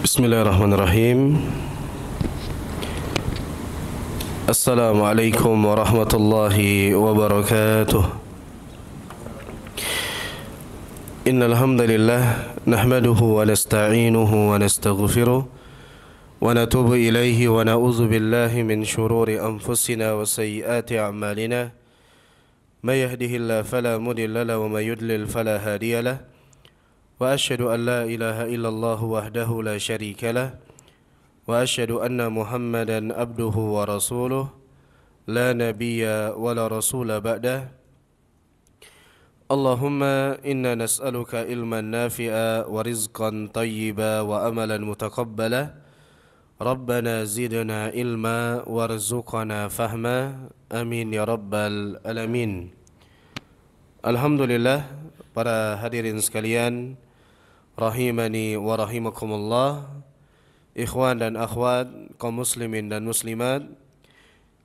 Bismillahirrahmanirrahim. Assalamualaikum warahmatullahi wabarakatuh. Innal hamdalillah nahmaduhu wa nasta'inuhu wa nastaghfiruh wa natubu ilaihi wa na'udzu billahi min shururi anfusina wa sayyiati a'malina. May yahdihillahu fala mudilla lahu wa may yudlil fala hadiya lahu. وأشهد أن لا إله إلا الله وحده لا شريك له وأشهد أن محمدا عبده ورسوله لا نبي ولا رسول بعده اللهم إنا نسألك علما نافعا ورزقا طيبا وأملا متقبلا ربنا زدنا علما وارزقنا فهما آمين يا رب العالمين. Alhamdulillah, para hadirin sekalian, rahimani wa rahimakumullah, ikhwan dan akhwat, kaum muslimin dan muslimat,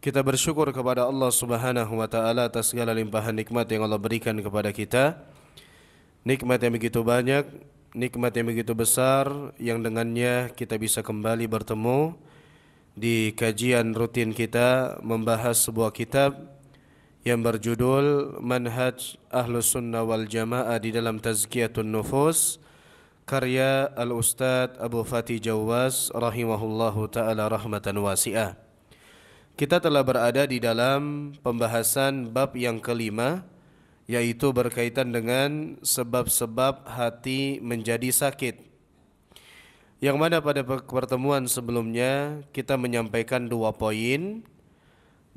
kita bersyukur kepada Allah Subhanahu wa taala atas segala limpahan nikmat yang Allah berikan kepada kita. Nikmat yang begitu banyak, nikmat yang begitu besar, yang dengannya kita bisa kembali bertemu di kajian rutin kita membahas sebuah kitab yang berjudul Manhaj Ahlus Sunnah wal Jamaah di dalam Tazkiyatun Nufus, karya Al-Ustadz Abu Fatih Jawaz rahimahullahu ta'ala rahmatan wasi'ah. Kita telah berada di dalam pembahasan bab yang kelima, yaitu berkaitan dengan sebab-sebab hati menjadi sakit, yang mana pada pertemuan sebelumnya kita menyampaikan 2 poin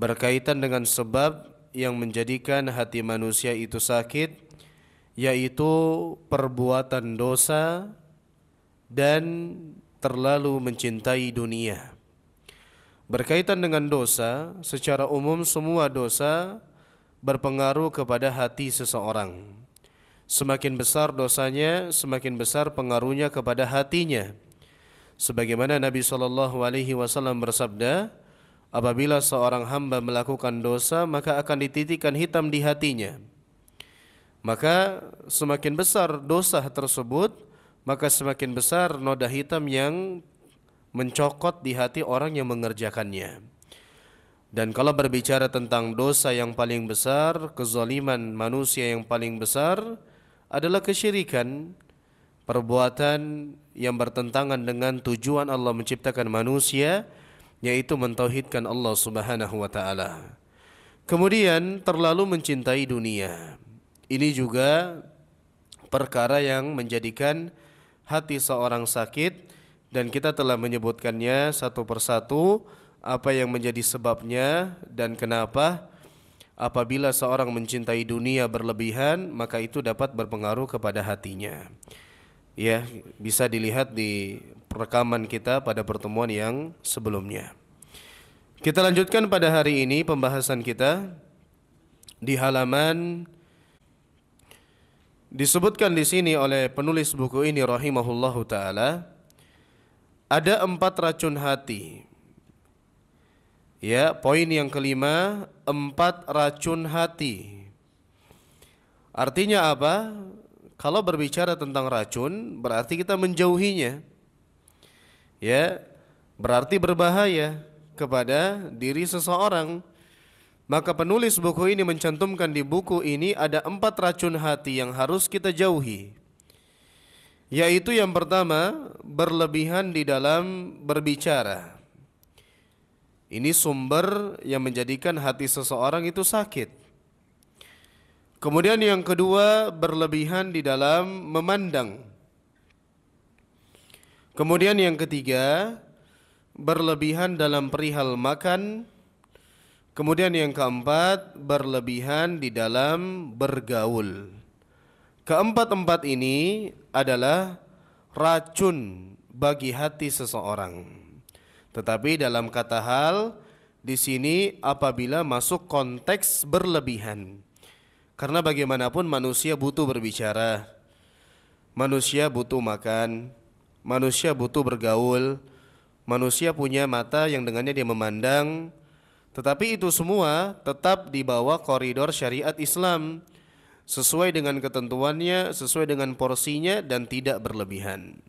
berkaitan dengan sebab yang menjadikan hati manusia itu sakit, yaitu perbuatan dosa dan terlalu mencintai dunia. Berkaitan dengan dosa, secara umum semua dosa berpengaruh kepada hati seseorang. Semakin besar dosanya, semakin besar pengaruhnya kepada hatinya. Sebagaimana Nabi SAW bersabda, apabila seorang hamba melakukan dosa, maka akan dititikkan hitam di hatinya. Maka semakin besar dosa tersebut, maka semakin besar noda hitam yang mencokot di hati orang yang mengerjakannya. Dan kalau berbicara tentang dosa yang paling besar, kezaliman manusia yang paling besar adalah kesyirikan, perbuatan yang bertentangan dengan tujuan Allah menciptakan manusia, yaitu mentauhidkan Allah Subhanahu wa taala. Kemudian terlalu mencintai dunia. Ini juga perkara yang menjadikan hati seorang sakit, dan kita telah menyebutkannya satu persatu apa yang menjadi sebabnya dan kenapa. Apabila seorang mencintai dunia berlebihan, maka itu dapat berpengaruh kepada hatinya. Ya, bisa dilihat di rekaman kita pada pertemuan yang sebelumnya. Kita lanjutkan pada hari ini pembahasan kita di halaman, disebutkan di sini oleh penulis buku ini rahimahullahu taala, ada 4 racun hati. Ya, poin yang kelima, 4 racun hati. Artinya apa? Kalau berbicara tentang racun, berarti kita menjauhinya. Ya, berarti berbahaya kepada diri seseorang. Maka penulis buku ini mencantumkan di buku ini ada 4 racun hati yang harus kita jauhi. Yaitu yang pertama, berlebihan di dalam berbicara. Ini sumber yang menjadikan hati seseorang itu sakit. Kemudian yang kedua, berlebihan di dalam memandang. Kemudian yang ketiga, berlebihan dalam perihal makan. Kemudian yang keempat, berlebihan di dalam bergaul. Keempat-empat ini adalah racun bagi hati seseorang. Tetapi dalam kata hal, di sini apabila masuk konteks berlebihan. Karena bagaimanapun manusia butuh berbicara, manusia butuh makan, manusia butuh bergaul, manusia punya mata yang dengannya dia memandang. Tetapi itu semua tetap di bawah koridor syariat Islam, sesuai dengan ketentuannya, sesuai dengan porsinya, dan tidak berlebihan.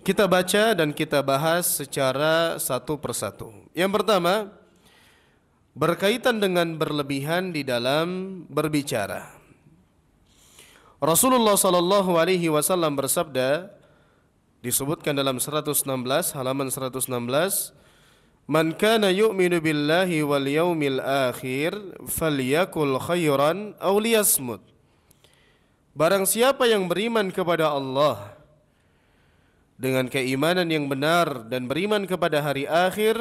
Kita baca dan kita bahas secara satu persatu. Yang pertama, berkaitan dengan berlebihan di dalam berbicara. Rasulullah sallallahu alaihi wasallam bersabda, disebutkan dalam 116, halaman 116, "Man kana yu'minu billahi wal yaumil akhir falyakul khairan aw liyasmut." Barang siapa yang beriman kepada Allah dengan keimanan yang benar dan beriman kepada hari akhir,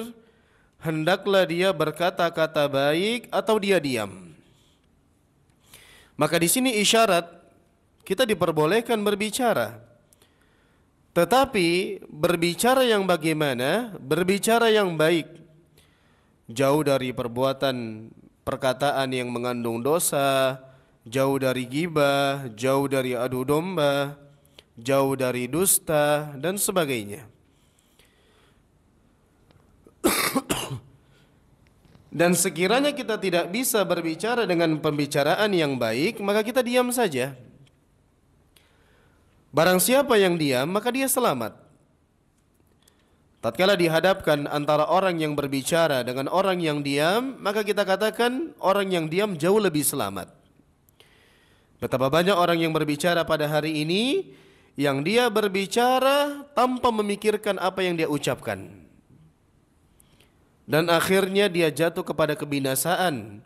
hendaklah dia berkata-kata baik atau dia diam. Maka di sini isyarat kita diperbolehkan berbicara. Tetapi berbicara yang bagaimana? Berbicara yang baik. Jauh dari perbuatan perkataan yang mengandung dosa, jauh dari ghibah, jauh dari adu domba, jauh dari dusta dan sebagainya. Dan sekiranya kita tidak bisa berbicara dengan pembicaraan yang baik, maka kita diam saja. Barang siapa yang diam, maka dia selamat. Tatkala dihadapkan antara orang yang berbicara dengan orang yang diam, maka kita katakan orang yang diam jauh lebih selamat. Betapa banyak orang yang berbicara pada hari ini, yang dia berbicara tanpa memikirkan apa yang dia ucapkan, dan akhirnya dia jatuh kepada kebinasaan.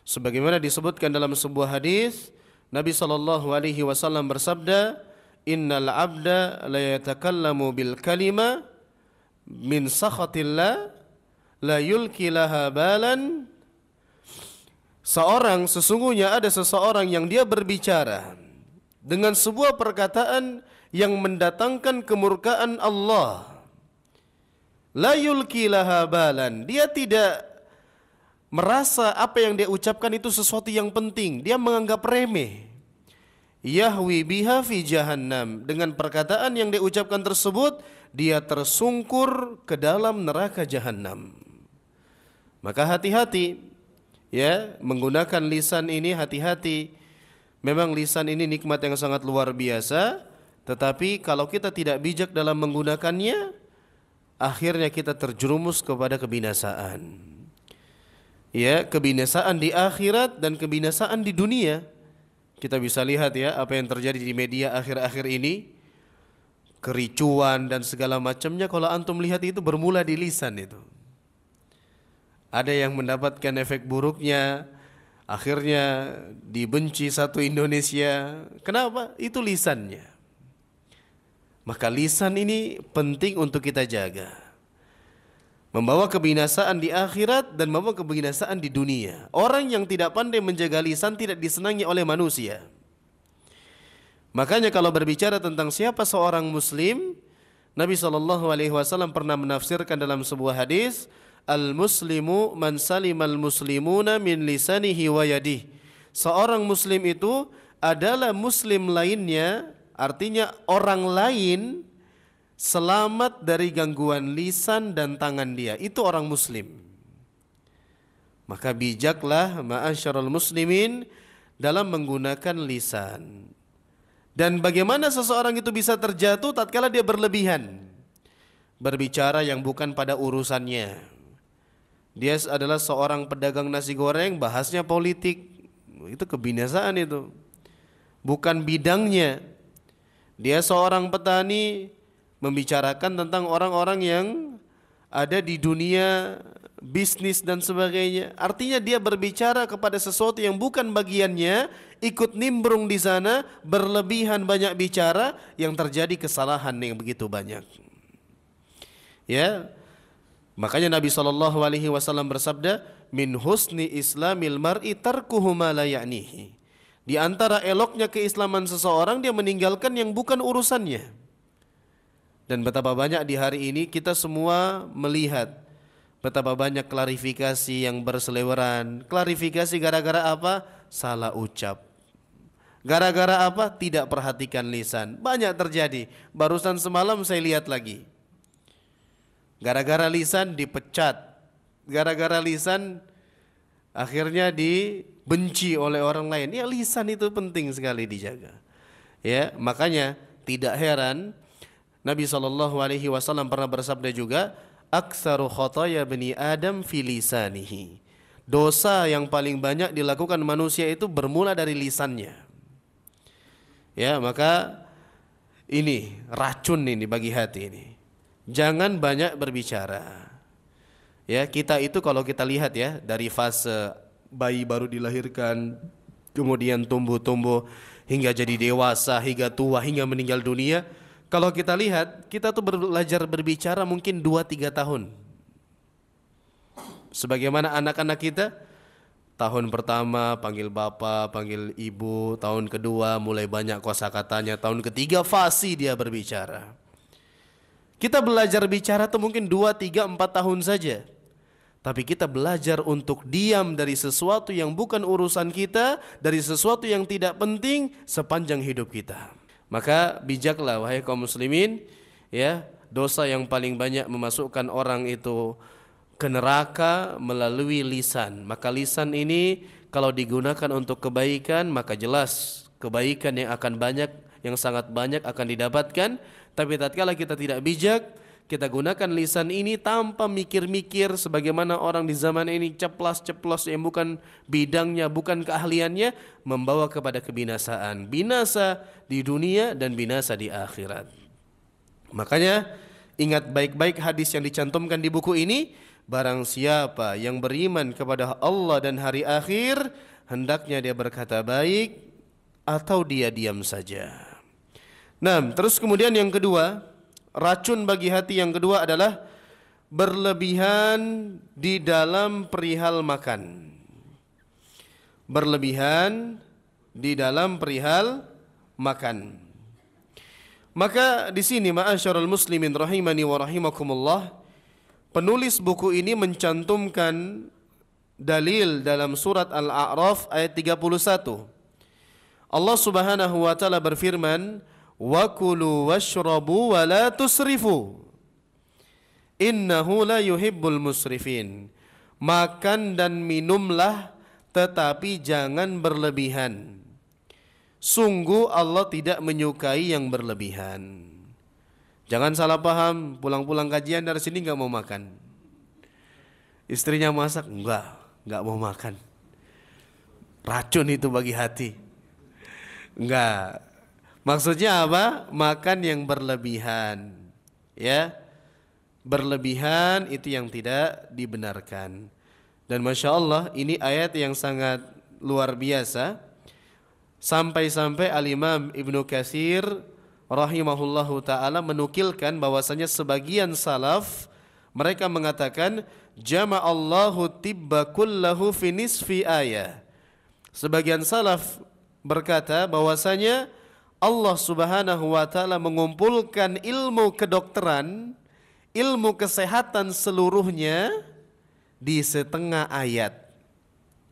Sebagaimana disebutkan dalam sebuah hadis, Nabi SAW bersabda, "Innal abda la yatakallamu bil kalima min sakhatillah la yulki laha balan." Sesungguhnya ada seseorang yang dia berbicara dengan sebuah perkataan yang mendatangkan kemurkaan Allah. La yulki laha balan. Dia tidak merasa apa yang dia ucapkan itu sesuatu yang penting. Dia menganggap remeh. Yahwi biha fi jahannam. Dengan perkataan yang dia ucapkan tersebut, dia tersungkur ke dalam neraka jahannam. Maka hati-hati, ya, menggunakan lisan ini hati-hati. Memang lisan ini nikmat yang sangat luar biasa, tetapi kalau kita tidak bijak dalam menggunakannya, akhirnya kita terjerumus kepada kebinasaan. Ya, kebinasaan di akhirat dan kebinasaan di dunia. Kita bisa lihat ya apa yang terjadi di media akhir-akhir ini, kericuan dan segala macamnya. Kalau antum lihat itu bermula di lisan itu. Ada yang mendapatkan efek buruknya, akhirnya dibenci satu Indonesia. Kenapa? Itu lisannya. Maka lisan ini penting untuk kita jaga. Membawa kebinasaan di akhirat dan membawa kebinasaan di dunia. Orang yang tidak pandai menjaga lisan tidak disenangi oleh manusia. Makanya kalau berbicara tentang siapa seorang muslim, Nabi SAW pernah menafsirkan dalam sebuah hadis, "Al-muslimu man salimal muslimuna min lisanihi wa yadihi." Seorang muslim itu adalah muslim lainnya, artinya orang lain selamat dari gangguan lisan dan tangan dia. Itu orang muslim. Maka bijaklah ma'asyarul muslimin dalam menggunakan lisan. Dan bagaimana seseorang itu bisa terjatuh tatkala dia berlebihan, berbicara yang bukan pada urusannya. Dia adalah seorang pedagang nasi goreng, bahasnya politik. Itu kebinasaan itu. Bukan bidangnya. Dia seorang petani, membicarakan tentang orang-orang yang ada di dunia bisnis dan sebagainya. Artinya dia berbicara kepada sesuatu yang bukan bagiannya, ikut nimbrung di sana, berlebihan banyak bicara, yang terjadi kesalahan yang begitu banyak. Ya, makanya Nabi SAW bersabda, "Min husni islamil mar'i tarkuhu ma la ya'nihi." Di antara eloknya keislaman seseorang, dia meninggalkan yang bukan urusannya. Dan betapa banyak di hari ini kita semua melihat betapa banyak klarifikasi yang berseliweran. Klarifikasi gara-gara apa? Salah ucap. Gara-gara apa? Tidak perhatikan lisan. Banyak terjadi. Barusan semalam saya lihat lagi. Gara-gara lisan dipecat. Gara-gara lisan akhirnya dibenci oleh orang lain. Ya, lisan itu penting sekali dijaga. Ya, makanya tidak heran Nabi SAW pernah bersabda juga, aktsaru khotaya bani Adam fi lisanihi. Dosa yang paling banyak dilakukan manusia itu bermula dari lisannya. Ya, maka ini racun ini bagi hati ini. Jangan banyak berbicara. Ya, kita itu kalau kita lihat ya, dari fase bayi baru dilahirkan, kemudian tumbuh-tumbuh hingga jadi dewasa, hingga tua, hingga meninggal dunia. Kalau kita lihat, kita tuh belajar berbicara mungkin 2-3 tahun. Sebagaimana anak-anak kita, tahun pertama panggil bapak, panggil ibu, tahun kedua mulai banyak kosakatanya, tahun ketiga fasih dia berbicara. Kita belajar bicara tuh mungkin 2, 3, 4 tahun saja. Tapi kita belajar untuk diam dari sesuatu yang bukan urusan kita, dari sesuatu yang tidak penting sepanjang hidup kita. Maka bijaklah wahai kaum muslimin, ya, dosa yang paling banyak memasukkan orang itu ke neraka melalui lisan. Maka lisan ini kalau digunakan untuk kebaikan, maka jelas kebaikan yang akan banyak, yang sangat banyak akan didapatkan. Tapi tatkala kita tidak bijak, kita gunakan lisan ini tanpa mikir-mikir, sebagaimana orang di zaman ini ceplas-ceplos yang bukan bidangnya, bukan keahliannya, membawa kepada kebinasaan. Binasa di dunia dan binasa di akhirat. Makanya ingat baik-baik hadis yang dicantumkan di buku ini. Barang siapa yang beriman kepada Allah dan hari akhir, hendaknya dia berkata baik atau dia diam saja. Nah, terus kemudian yang kedua, racun bagi hati yang kedua adalah berlebihan di dalam perihal makan. Berlebihan di dalam perihal makan. Maka di sini ma'asyarul muslimin rahimani wa rahimakumullah, penulis buku ini mencantumkan dalil dalam surat Al-A'raf ayat 31. Allah Subhanahu wa taala berfirman, wa kulu washrabu wa la tusrifu innahu la yuhibbul musrifin. Makan dan minumlah tetapi jangan berlebihan. Sungguh Allah tidak menyukai yang berlebihan. Jangan salah paham, pulang-pulang kajian dari sini enggak mau makan. Istrinya masak, enggak mau makan. Racun itu bagi hati. Enggak. Maksudnya apa? Makan yang berlebihan. Ya. Berlebihan itu yang tidak dibenarkan. Dan Masya Allah, ini ayat yang sangat luar biasa. Sampai-sampai Al-Imam Ibnu Katsir rahimahullahu ta'ala menukilkan bahwasanya sebagian salaf mereka mengatakan jama'allahu tibba kullahu fi nisfi ayah. Sebagian salaf berkata bahwasanya Allah Subhanahu wa taala mengumpulkan ilmu kedokteran, ilmu kesehatan seluruhnya di setengah ayat.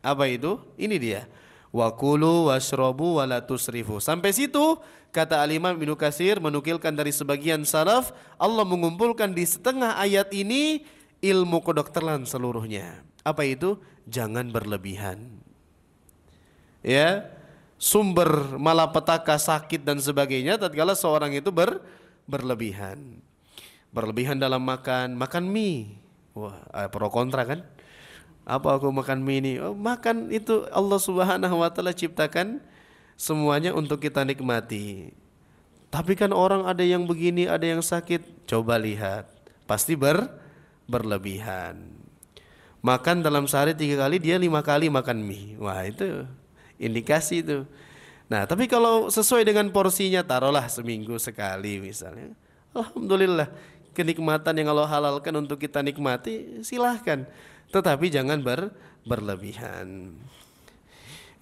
Apa itu? Ini dia. Wa kulu washrabu wa la tusrifu. Sampai situ kata Al-Imam Ibnu Katsir menukilkan dari sebagian salaf, Allah mengumpulkan di setengah ayat ini ilmu kedokteran seluruhnya. Apa itu? Jangan berlebihan. Ya, sumber malapetaka, sakit dan sebagainya tatkala seorang itu berlebihan. Berlebihan dalam makan mie. Wah, pro kontra kan? Apa aku makan mie ini? Oh, makan itu Allah Subhanahu wa taala ciptakan semuanya untuk kita nikmati. Tapi kan orang ada yang begini, ada yang sakit. Coba lihat, pasti berlebihan. Makan dalam sehari 3 kali, dia 5 kali makan mie. Wah, itu indikasi itu. Nah, tapi kalau sesuai dengan porsinya, taruhlah seminggu sekali misalnya. Alhamdulillah, kenikmatan yang Allah halalkan untuk kita nikmati, silahkan. Tetapi jangan berlebihan.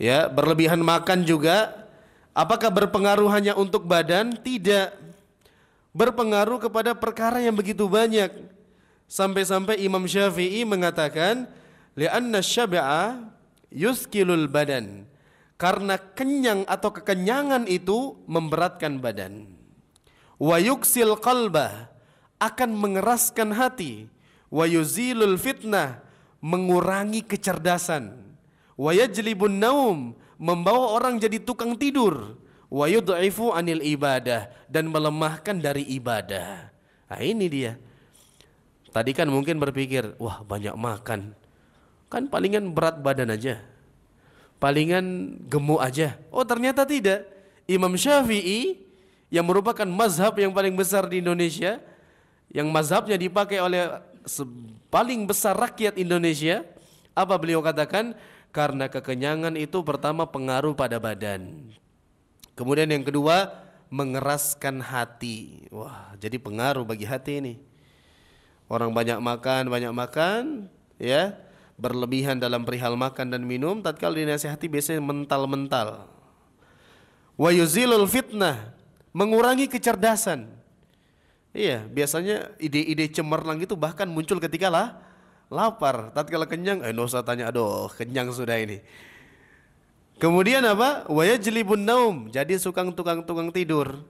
Ya, berlebihan makan juga apakah berpengaruh hanya untuk badan? Tidak. Berpengaruh kepada perkara yang begitu banyak. Sampai-sampai Imam Syafi'i mengatakan, li'anna syab'a yuskilul badan. Karena kenyang atau kekenyangan itu memberatkan badan. Wa yuksil qalbah, akan mengeraskan hati. Wa yuzilul fitnah, mengurangi kecerdasan. Wa yajlibun naum, membawa orang jadi tukang tidur. wa yud'ifu anil ibadah, dan melemahkan dari ibadah. Nah ini dia. Tadi kan mungkin berpikir, wah banyak makan, kan palingan berat badan aja, palingan gemuk aja. Oh ternyata tidak. Imam Syafi'i yang merupakan mazhab yang paling besar di Indonesia, yang mazhabnya dipakai oleh paling besar rakyat Indonesia, apa beliau katakan? Karena kekenyangan itu pertama pengaruh pada badan. Kemudian yang kedua mengeraskan hati. Wah, jadi pengaruh bagi hati ini. Orang banyak makan, ya, berlebihan dalam perihal makan dan minum, tatkala dinasihati biasanya mental-mental. Wa yuzilul fitnah, mengurangi kecerdasan. Iya, biasanya ide-ide cemerlang itu bahkan muncul ketika lapar. Tatkala kenyang, nggak usah tanya, aduh kenyang sudah ini. Kemudian apa? Wa yajlibun naum, jadi tukang tidur.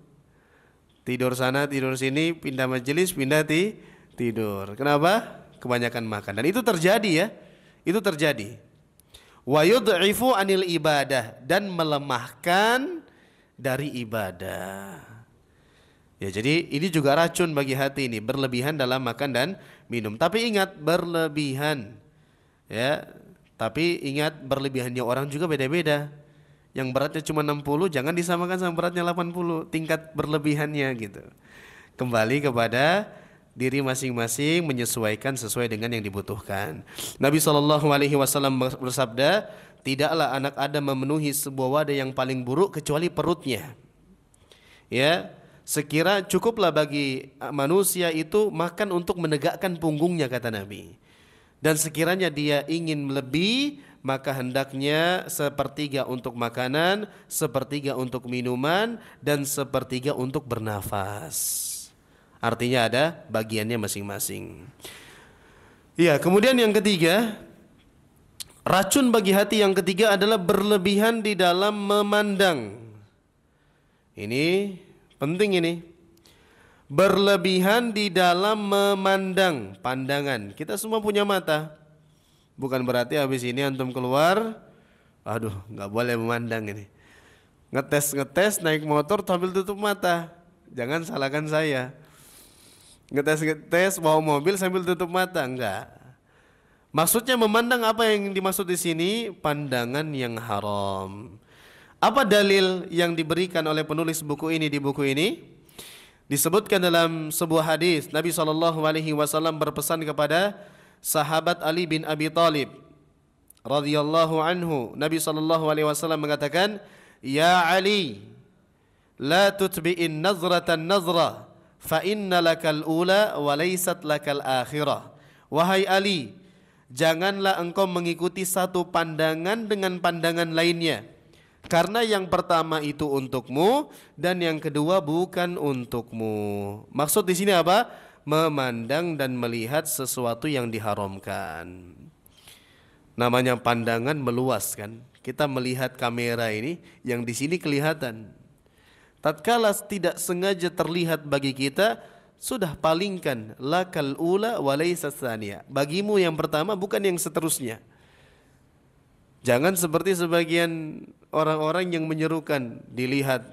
Tidur sana, tidur sini, pindah majelis, pindah tidur. Kenapa? Kebanyakan makan. Dan itu terjadi ya. Itu terjadi. Wa yud'ifu anil ibadah, dan melemahkan dari ibadah. Ya, jadi ini juga racun bagi hati ini, berlebihan dalam makan dan minum. Tapi ingat, berlebihan. Ya, tapi ingat berlebihannya orang juga beda-beda. Yang beratnya cuma 60 jangan disamakan sama beratnya 80, tingkat berlebihannya gitu. Kembali kepada diri masing-masing, menyesuaikan sesuai dengan yang dibutuhkan. Nabi SAW bersabda, tidaklah anak Adam memenuhi sebuah wadah yang paling buruk kecuali perutnya. Ya, sekira cukuplah bagi manusia itu makan untuk menegakkan punggungnya, kata Nabi. Dan sekiranya dia ingin lebih, maka hendaknya sepertiga untuk makanan, sepertiga untuk minuman, dan sepertiga untuk bernafas. Artinya ada bagiannya masing-masing. Ya, kemudian yang ketiga, racun bagi hati yang ketiga adalah berlebihan di dalam memandang. Ini penting ini. Berlebihan di dalam memandang, pandangan. Kita semua punya mata. Bukan berarti habis ini antum keluar, aduh nggak boleh memandang ini. Ngetes naik motor sambil tutup mata. Jangan salahkan saya. Ngetes bawa mobil sambil tutup mata, enggak. Maksudnya memandang apa yang dimaksud di sini? Pandangan yang haram. Apa dalil yang diberikan oleh penulis buku ini di buku ini? Disebutkan dalam sebuah hadis, Nabi SAW berpesan kepada sahabat Ali bin Abi Thalib radhiyallahu anhu. Nabi SAW mengatakan, "Ya Ali, la tutbi'in nazratan nazrah, fa inna lakal ula wa laysat lakal akhirah." Wahai Ali, janganlah engkau mengikuti satu pandangan dengan pandangan lainnya, karena yang pertama itu untukmu dan yang kedua bukan untukmu. Maksud di sini apa? Memandang dan melihat sesuatu yang diharamkan. Namanya pandangan meluas kan. Kita melihat kamera ini yang di sini kelihatan. Tatkala tidak sengaja terlihat bagi kita, sudah palingkan lakal ula wa laysa tsaniyah. Bagimu yang pertama bukan yang seterusnya. Jangan seperti sebagian orang-orang yang menyerukan, dilihat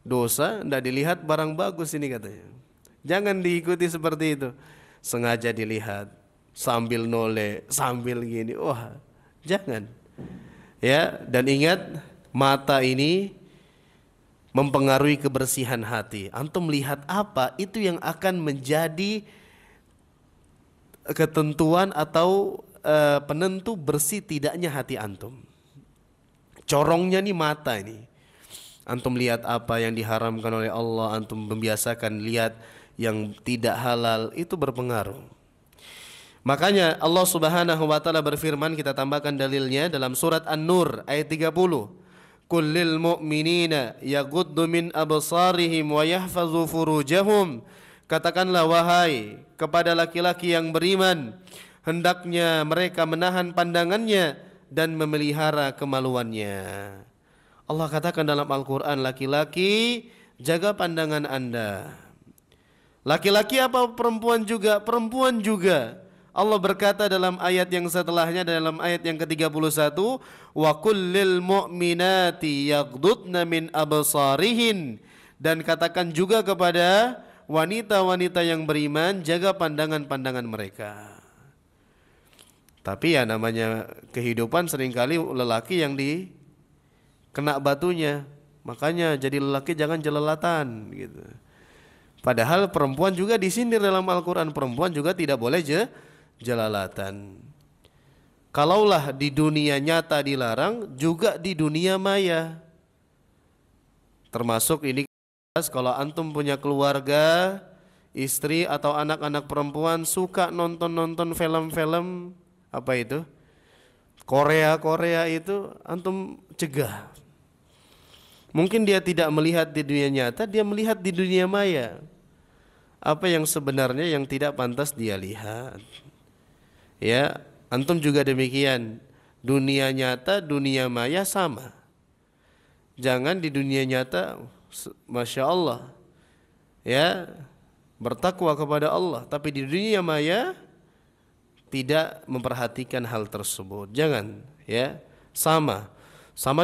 dosa, tidak dilihat barang bagus ini katanya. Jangan diikuti seperti itu. Sengaja dilihat, sambil noleh, sambil gini. Wah, jangan. Ya, dan ingat, mata ini mempengaruhi kebersihan hati. Antum melihat apa, itu yang akan menjadi ketentuan atau penentu bersih tidaknya hati antum. Corongnya nih mata ini. Antum lihat apa yang diharamkan oleh Allah, antum membiasakan lihat yang tidak halal, itu berpengaruh. Makanya Allah Subhanahu wa taala berfirman, kita tambahkan dalilnya dalam surat An-Nur ayat 30. Qul lil mu'minina yaghuddu min absarihim wa yahfazu furujahum. Katakanlah wahai kepada laki-laki yang beriman, hendaknya mereka menahan pandangannya dan memelihara kemaluannya. Allah katakan dalam Al-Quran, laki-laki jaga pandangan anda. Laki-laki apa perempuan juga? Perempuan juga. Allah berkata dalam ayat yang setelahnya, dalam ayat yang ke-31, wa kullil mu'minati yaghdudna min absarihin, dan katakan juga kepada wanita-wanita yang beriman, jaga pandangan-pandangan mereka. Tapi ya namanya kehidupan, seringkali lelaki yang kena batunya. Makanya jadi lelaki jangan jelalatan gitu. Padahal perempuan juga disindir dalam Al-Quran, perempuan juga tidak boleh jelalatan. Kalaulah di dunia nyata dilarang, juga di dunia maya. Termasuk ini kalau antum punya keluarga, istri atau anak-anak perempuan suka nonton-nonton film-film apa itu? Korea itu antum cegah. Mungkin dia tidak melihat di dunia nyata, dia melihat di dunia maya. Apa yang sebenarnya yang tidak pantas dia lihat. Ya, antum juga demikian. Dunia nyata, dunia maya sama. Jangan di dunia nyata, Masya Allah, ya, bertakwa kepada Allah, tapi di dunia maya tidak memperhatikan hal tersebut. Jangan, ya, sama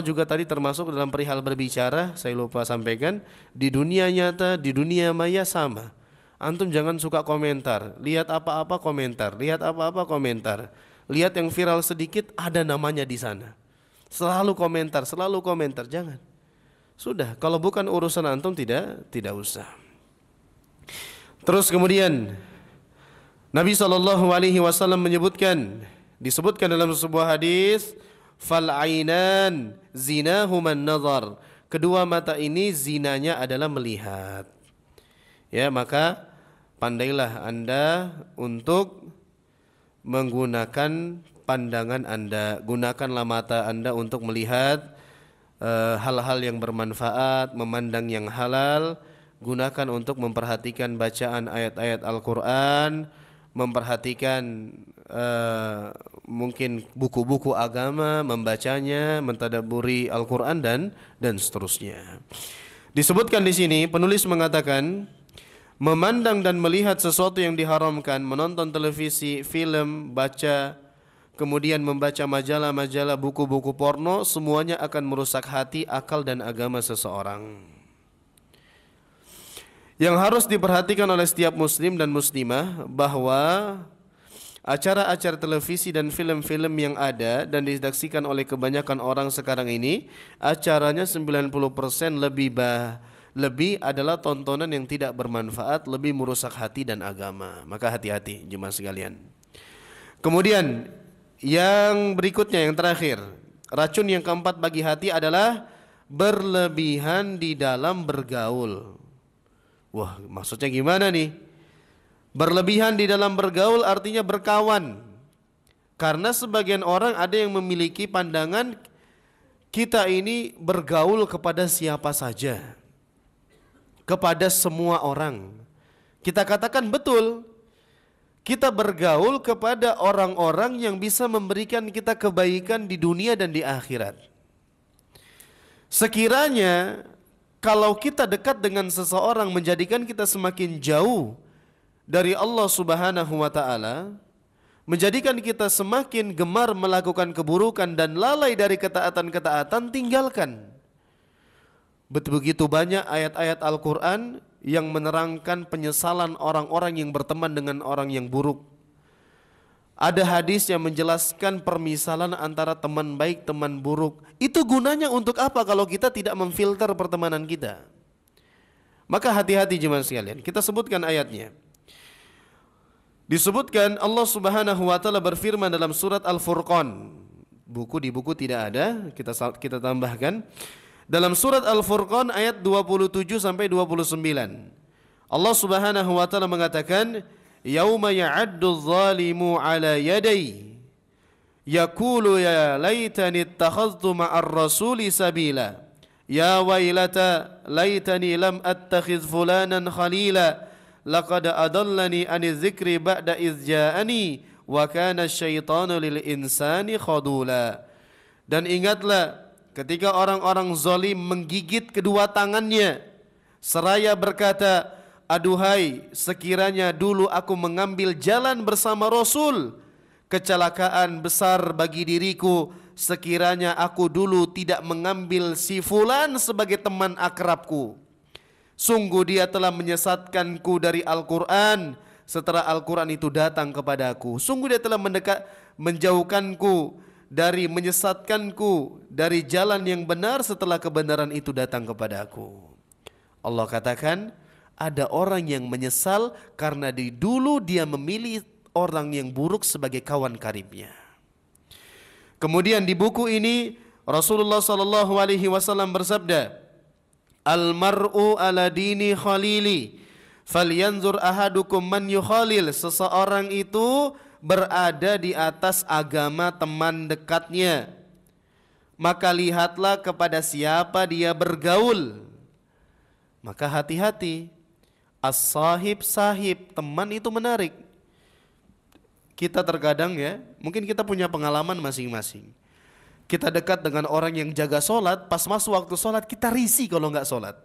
juga tadi termasuk dalam perihal berbicara, saya lupa sampaikan, di dunia nyata, di dunia maya sama. Antum jangan suka komentar, lihat apa-apa komentar, lihat apa-apa komentar, lihat yang viral sedikit ada namanya di sana, selalu komentar, jangan. Sudah, kalau bukan urusan antum tidak usah. Terus kemudian Nabi SAW disebutkan dalam sebuah hadis, fal ainan zinahuman nazar, kedua mata ini zinanya adalah melihat. Ya, maka pandailah Anda untuk menggunakan pandangan Anda, gunakanlah mata Anda untuk melihat hal-hal yang bermanfaat, memandang yang halal, gunakan untuk memperhatikan bacaan ayat-ayat Al-Quran, memperhatikan mungkin buku-buku agama, membacanya, mentadabburi Al-Quran dan seterusnya. Disebutkan di sini penulis mengatakan, memandang dan melihat sesuatu yang diharamkan, menonton televisi, film, baca, kemudian membaca majalah-majalah, buku-buku porno, semuanya akan merusak hati, akal dan agama seseorang. Yang harus diperhatikan oleh setiap muslim dan muslimah bahwa acara-acara televisi dan film-film yang ada dan disaksikan oleh kebanyakan orang sekarang ini, acaranya 90% lebih adalah tontonan yang tidak bermanfaat, lebih merusak hati dan agama. Maka hati-hati jemaah sekalian. Kemudian yang berikutnya, yang terakhir, racun yang keempat bagi hati adalah berlebihan di dalam bergaul. Wah, maksudnya gimana nih? Berlebihan di dalam bergaul artinya berkawan. Karena sebagian orang ada yang memiliki pandangan kita ini bergaul kepada siapa saja, kepada semua orang. Kita katakan betul, kita bergaul kepada orang-orang yang bisa memberikan kita kebaikan di dunia dan di akhirat. Sekiranya kalau kita dekat dengan seseorang menjadikan kita semakin jauh dari Allah Subhanahu wa taala, menjadikan kita semakin gemar melakukan keburukan dan lalai dari ketaatan-ketaatan, tinggalkan. Begitu banyak ayat-ayat Al-Quran yang menerangkan penyesalan orang-orang yang berteman dengan orang yang buruk. Ada hadis yang menjelaskan permisalan antara teman baik, teman buruk. Itu gunanya untuk apa kalau kita tidak memfilter pertemanan kita? Maka hati-hati jemaah sekalian. Kita sebutkan ayatnya. Disebutkan Allah Subhanahu wa taala berfirman dalam surat Al-Furqan. Di buku tidak ada, kita tambahkan. Dalam surat Al-Furqan ayat 27 sampai 29. Allah Subhanahu wa taala mengatakan, "Yauma ya'addu adh-dhalimu 'ala yaday yaqulu ya laitani ittakhadhtu ma'ar rasuli sabila ya wailata laitani lam attakhidh fulanan khalila laqad adallani 'ani dzikri ba'da idz ja'ani wa kana asy-syaitanu lil insani khadula." Dan ingatlah ketika orang-orang zalim menggigit kedua tangannya seraya berkata, aduhai sekiranya dulu aku mengambil jalan bersama Rasul, kecelakaan besar bagi diriku sekiranya aku dulu tidak mengambil si fulan sebagai teman akrabku. Sungguh dia telah menyesatkanku dari Al-Quran setelah Al-Quran itu datang kepadaku. Sungguh dia telah menjauhkanku dari, menyesatkanku dari jalan yang benar setelah kebenaran itu datang kepadaku. Allah katakan, ada orang yang menyesal karena di dulu dia memilih orang yang buruk sebagai kawan karibnya. Kemudian di buku ini Rasulullah sallallahu alaihi wasallam bersabda, "Al-mar'u ala dini khalili, falyanzur ahadukum man yukhalil." Seseorang itu berada di atas agama teman dekatnya, maka lihatlah kepada siapa dia bergaul. Maka hati-hati. As-sahib sahib, teman itu menarik. Kita terkadang ya, mungkin kita punya pengalaman masing-masing. Kita dekat dengan orang yang jaga sholat, pas masuk waktu sholat kita risih kalau nggak sholat.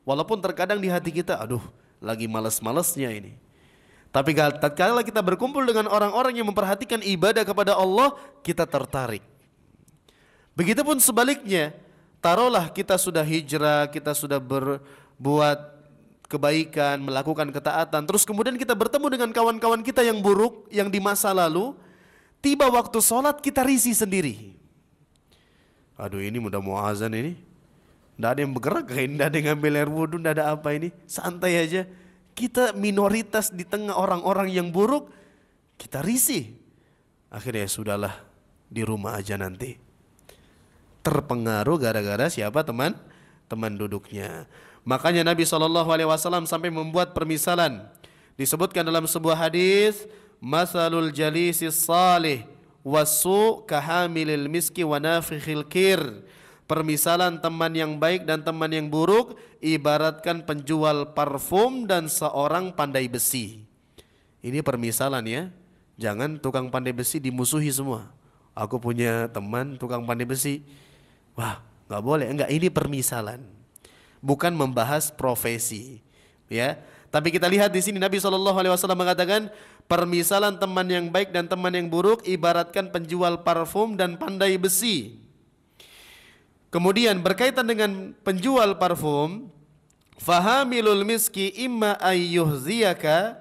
Walaupun terkadang di hati kita, aduh lagi males-malesnya ini. Tapi tatkala kita berkumpul dengan orang-orang yang memperhatikan ibadah kepada Allah, kita tertarik. Begitupun sebaliknya, taruhlah kita sudah hijrah, kita sudah berbuat kebaikan, melakukan ketaatan, terus kemudian kita bertemu dengan kawan-kawan kita yang buruk, yang di masa lalu, tiba waktu sholat kita risih sendiri. Aduh ini udah mau azan ini, nggak ada yang bergerak, nggak ada yang ngambil air wudhu, nggak ada apa ini, santai aja. Kita minoritas di tengah orang-orang yang buruk, kita risih. Akhirnya ya sudahlah, di rumah aja nanti. Terpengaruh gara-gara siapa teman duduknya. Makanya Nabi SAW sampai membuat permisalan. Disebutkan dalam sebuah hadis, "Masalul jalisis salih wasu kahamilil miski wa nafikhil kir." Permisalan teman yang baik dan teman yang buruk ibaratkan penjual parfum dan seorang pandai besi. Ini permisalan ya. Jangan tukang pandai besi dimusuhi semua. Aku punya teman tukang pandai besi. Wah, nggak boleh. Enggak, ini permisalan. Bukan membahas profesi, ya. Tapi kita lihat di sini Nabi SAW mengatakan permisalan teman yang baik dan teman yang buruk ibaratkan penjual parfum dan pandai besi. Kemudian berkaitan dengan penjual parfum, fahamilul miski imma ayyuhziyaka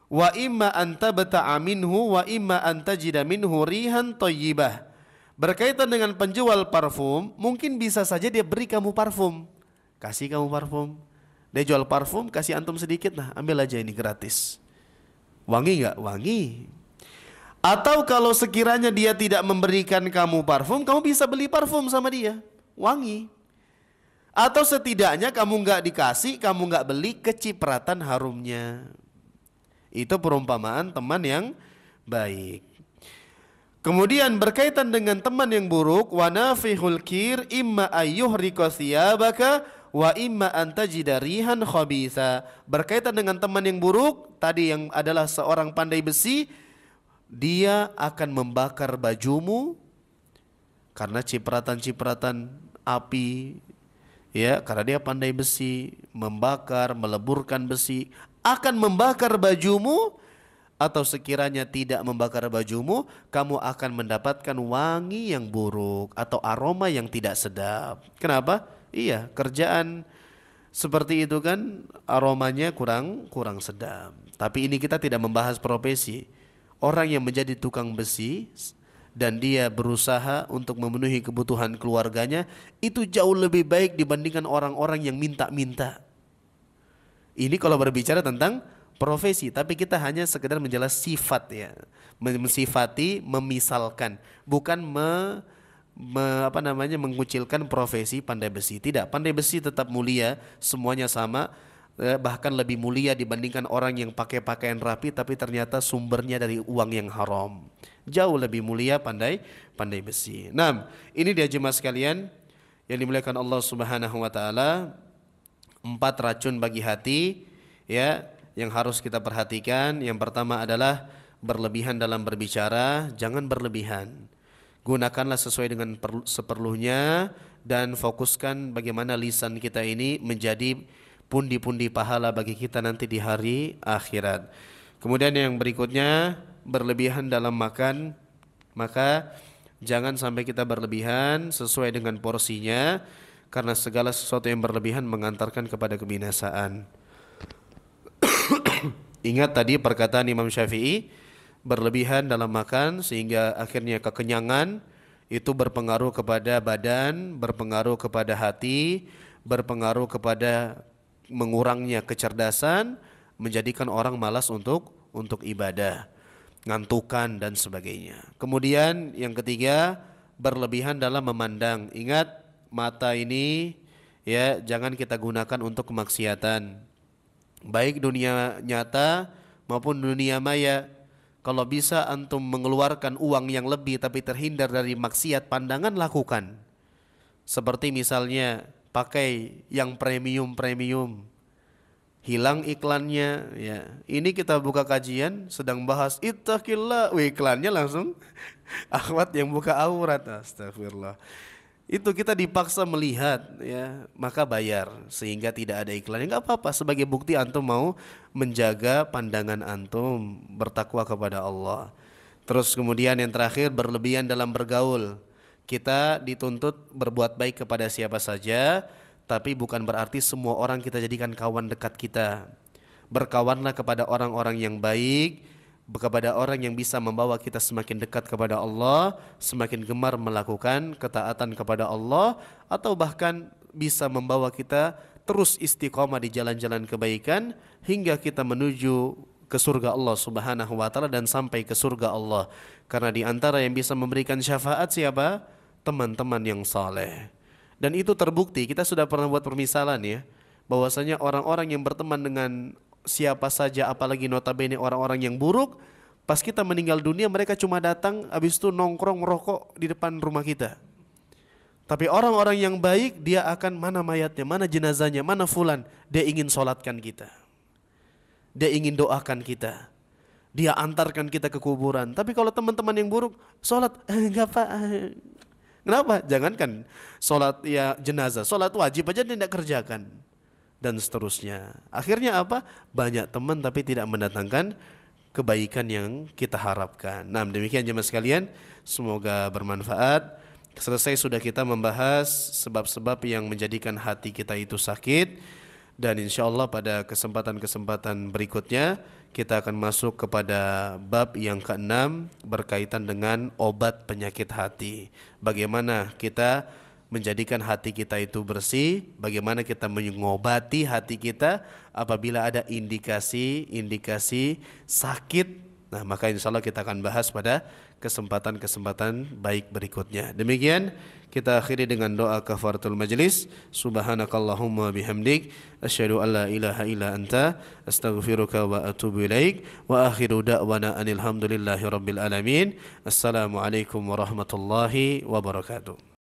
wa imma antabta'a minhu wa imma antajida minhu rihan thayyibah. Berkaitan dengan penjual parfum, mungkin bisa saja dia beri kamu parfum. Kasih kamu parfum. Dia jual parfum, kasih antum sedikit, nah ambil aja ini gratis. Wangi gak? Wangi. Atau kalau sekiranya dia tidak memberikan kamu parfum, kamu bisa beli parfum sama dia, wangi. Atau setidaknya kamu gak dikasih, kamu gak beli, kecipratan harumnya. Itu perumpamaan teman yang baik. Kemudian berkaitan dengan teman yang buruk, wa nafihul kir imma ayyuhriqa thiyabaka wa imma antajida rihan khabitha. Berkaitan dengan teman yang buruk tadi yang adalah seorang pandai besi, dia akan membakar bajumu karena cipratan-cipratan api, ya, karena dia pandai besi, membakar, meleburkan besi, akan membakar bajumu. Atau sekiranya tidak membakar bajumu, kamu akan mendapatkan wangi yang buruk atau aroma yang tidak sedap. Kenapa? Iya, kerjaan seperti itu kan aromanya kurang sedap. Tapi ini kita tidak membahas profesi. Orang yang menjadi tukang besi dan dia berusaha untuk memenuhi kebutuhan keluarganya, itu jauh lebih baik dibandingkan orang-orang yang minta-minta. Ini kalau berbicara tentang profesi, tapi kita hanya sekedar menjelas sifat ya, mensifati, memisalkan, bukan mengucilkan profesi pandai besi. Tidak, pandai besi tetap mulia, semuanya sama, bahkan lebih mulia dibandingkan orang yang pakai pakaian rapi tapi ternyata sumbernya dari uang yang haram. Jauh lebih mulia pandai besi. Nah, ini dia jemaah sekalian yang dimuliakan Allah Subhanahu wa taala, 4 racun bagi hati ya, yang harus kita perhatikan. Yang pertama adalah berlebihan dalam berbicara. Jangan berlebihan, gunakanlah sesuai dengan seperlunya dan fokuskan bagaimana lisan kita ini menjadi pundi-pundi pahala bagi kita nanti di hari akhirat. Kemudian yang berikutnya, berlebihan dalam makan, maka jangan sampai kita berlebihan sesuai dengan porsinya, karena segala sesuatu yang berlebihan mengantarkan kepada kebinasaan. Ingat tadi perkataan Imam Syafi'i, berlebihan dalam makan sehingga akhirnya kekenyangan itu berpengaruh kepada badan, berpengaruh kepada hati, berpengaruh kepada mengurangnya kecerdasan, menjadikan orang malas untuk ibadah, ngantukan dan sebagainya. Kemudian yang ketiga, berlebihan dalam memandang. Ingat, mata ini ya jangan kita gunakan untuk kemaksiatan, baik dunia nyata maupun dunia maya. Kalau bisa antum mengeluarkan uang yang lebih tapi terhindar dari maksiat pandangan, lakukan. Seperti misalnya pakai yang premium-premium, hilang iklannya ya. Ini kita buka kajian sedang bahas ittaqillah, iklannya langsung akhwat yang buka aurat. Astagfirullah. Itu kita dipaksa melihat ya, maka bayar sehingga tidak ada iklan. Enggak apa-apa, sebagai bukti antum mau menjaga pandangan antum, bertakwa kepada Allah. Terus kemudian yang terakhir, berlebihan dalam bergaul. Kita dituntut berbuat baik kepada siapa saja, tapi bukan berarti semua orang kita jadikan kawan dekat kita. Berkawanlah kepada orang-orang yang baik, kepada orang yang bisa membawa kita semakin dekat kepada Allah, semakin gemar melakukan ketaatan kepada Allah, atau bahkan bisa membawa kita terus istiqomah di jalan-jalan kebaikan hingga kita menuju ke surga Allah Subhanahu wa taala dan sampai ke surga Allah. Karena di antara yang bisa memberikan syafaat siapa? Teman-teman yang saleh. Dan itu terbukti, kita sudah pernah buat permisalan ya, bahwasanya orang-orang yang berteman dengan siapa saja, apalagi notabene orang-orang yang buruk, pas kita meninggal dunia mereka cuma datang habis itu nongkrong rokok di depan rumah kita. Tapi orang-orang yang baik, dia akan mana mayatnya, mana jenazahnya, mana fulan, dia ingin sholatkan kita, dia ingin doakan kita, dia antarkan kita ke kuburan. Tapi kalau teman-teman yang buruk, sholat enggak pak. Kenapa? Jangankan sholat ya jenazah, sholat wajib aja dia tidak kerjakan, dan seterusnya. Akhirnya apa? Banyak teman tapi tidak mendatangkan kebaikan yang kita harapkan. Nah, demikian jemaah sekalian, semoga bermanfaat. Selesai sudah kita membahas sebab-sebab yang menjadikan hati kita itu sakit, dan insya Allah pada kesempatan-kesempatan berikutnya kita akan masuk kepada bab yang ke-6 berkaitan dengan obat penyakit hati. Bagaimana kita menjadikan hati kita itu bersih, bagaimana kita mengobati hati kita apabila ada indikasi-indikasi sakit. Nah, maka insya Allah kita akan bahas pada kesempatan-kesempatan baik berikutnya. Demikian kita akhiri dengan doa kafaratul majlis. Subhanakallahumma bihamdik, asyhadu an la ilaha illa anta, astaghfiruka wa atubu ilaik, wa akhiru da'wana anil hamdulillahi rabbil alamin. Assalamualaikum warahmatullahi wabarakatuh.